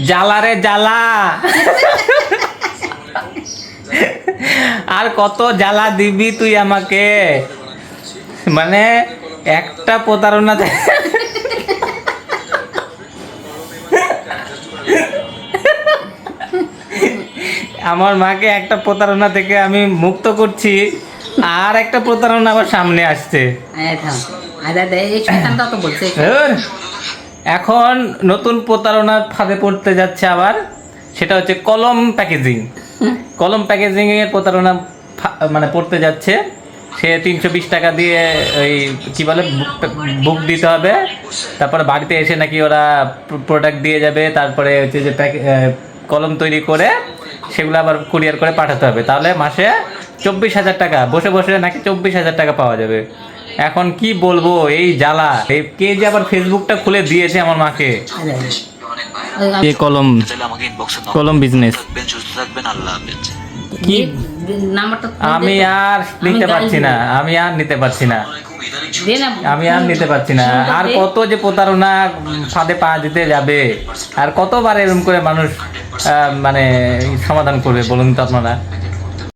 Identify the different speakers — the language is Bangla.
Speaker 1: জ্বালা রে জ্বালা। আর কত জ্বালা দিবি তুই আমাকে, মানে একটা প্রতারণা আমার মাকে একটা প্রতারণা থেকে আমি মুক্ত করছি, আর একটা প্রতারণা আবার সামনে আসছে। ধুর, এখন নতুন প্রতারণার ফাঁদে পড়তে যাচ্ছে আবার, সেটা হচ্ছে কলম প্যাকেজিং। কলম প্যাকেজিং এর প্রতারণা মানে পড়তে যাচ্ছে। সে 320 টাকা দিয়ে ওই কি বলে বুক দিতে হবে, তারপরে বাড়িতে এসে নাকি ওরা প্রোডাক্ট দিয়ে যাবে, তারপরে হচ্ছে যে কলম তৈরি করে সেগুলো আবার কুরিয়ার করে পাঠাতে হবে, তাহলে মাসে 24,000 টাকা বসে বসে নাকি 24,000 টাকা পাওয়া যাবে। এখন কি বলবো এই জ্বালা, কে যে আবার ফেসবুকটা খুলে দিয়েছে আমার মাকে। এই কলম কলম বিজনেস কি, আমি আর নিতে পারছি না, আমি আর নিতে পারছি না, আমি আর নিতে পারছি না। আর কত যে প্রতারণা ফাঁদে পা দিতে যাবে, আর কতবার এরকম করে মানুষ মানে সমাধান করবে বলুন তো আপনারা।